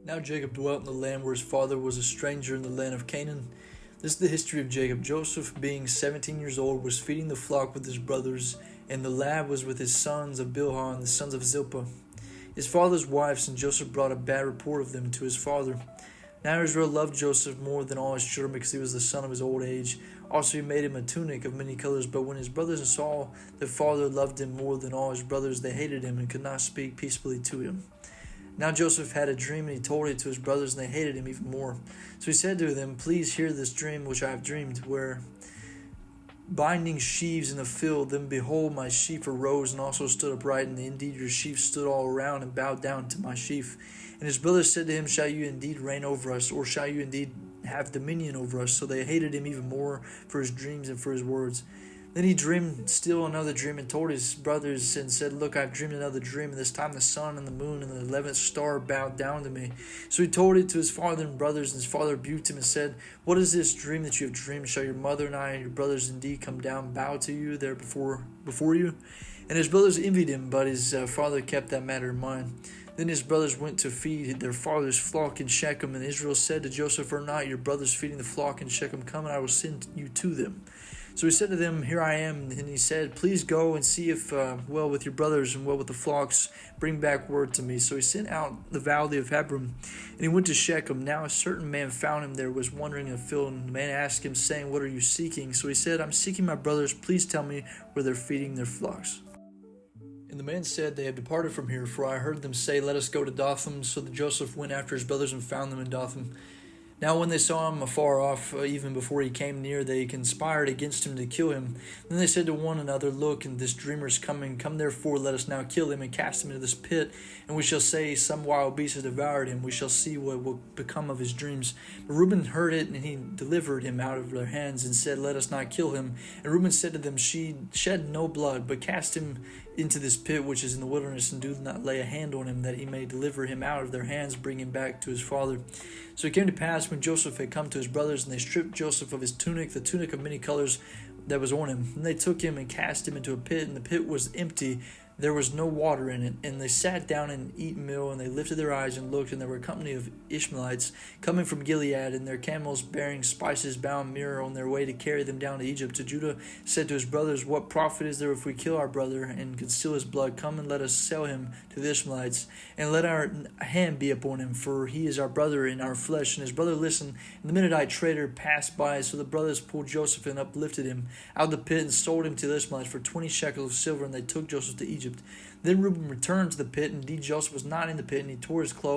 Now Jacob dwelt in the land where his father was a stranger in the land of Canaan. This is the history of Jacob. Joseph, being 17 years old, was feeding the flock with his brothers, and the lad was with his sons of Bilhah and the sons of Zilpah, his father's wives, and Joseph brought a bad report of them to his father. Now Israel loved Joseph more than all his children because he was the son of his old age. Also he made him a tunic of many colors, but when his brothers saw their father loved him more than all his brothers, they hated him and could not speak peaceably to him. Now Joseph had a dream, and he told it to his brothers, and they hated him even more. So he said to them, "Please hear this dream which I have dreamed, where binding sheaves in the field, then behold, my sheaf arose and also stood upright, and indeed your sheaf stood all around and bowed down to my sheaf." And his brothers said to him, "Shall you indeed reign over us, or shall you indeed have dominion over us?" So they hated him even more for his dreams and for his words. Then he dreamed still another dream and told his brothers and said, "Look, I have dreamed another dream, and this time the sun and the moon and the 11th star bowed down to me." So he told it to his father and brothers, and his father rebuked him and said, "What is this dream that you have dreamed? Shall your mother and I and your brothers indeed come down and bow to you there before you?" And his brothers envied him, but his father kept that matter in mind. Then his brothers went to feed their father's flock in Shechem, and Israel said to Joseph, "Are not your brothers feeding the flock in Shechem? Come, and I will send you to them." So he said to them, "Here I am." And he said, "Please go and see if well with your brothers and well with the flocks. Bring back word to me." So he sent out the valley of Hebron, and he went to Shechem. Now a certain man found him there, was wandering in the field, and the man asked him, saying, "What are you seeking?" So he said, "I'm seeking my brothers. Please tell me where they're feeding their flocks." And the man said, "They have departed from here, for I heard them say, 'Let us go to Dothan.'" So that Joseph went after his brothers and found them in Dothan. Now when they saw him afar off, even before he came near, they conspired against him to kill him. Then they said to one another, "Look, and this dreamer is coming. Come therefore, let us now kill him and cast him into this pit. And we shall say, 'Some wild beast has devoured him.' We shall see what will become of his dreams." But Reuben heard it, and he delivered him out of their hands, and said, "Let us not kill him." And Reuben said to them, "Shed no blood, but cast him into this pit which is in the wilderness, and do not lay a hand on him, that he may deliver him out of their hands, bring him back to his father." So it came to pass, when Joseph had come to his brothers, and they stripped Joseph of his tunic, the tunic of many colors that was on him. And they took him and cast him into a pit, and the pit was empty, there was no water in it. And they sat down and eat meal, and they lifted their eyes and looked, and there were a company of Ishmaelites coming from Gilead, and their camels bearing spices bound myrrh on their way to carry them down to Egypt. So Judah said to his brothers, "What profit is there if we kill our brother and conceal his blood? Come and let us sell him to the Ishmaelites, and let our hand be upon him, for he is our brother in our flesh." And his brother listened, and the Midianite trader passed by. So the brothers pulled Joseph and uplifted him out of the pit and sold him to the Ishmaelites for 20 shekels of silver, and they took Joseph to Egypt. Then Reuben returned to the pit, and indeed Joseph was not in the pit, and he tore his clothes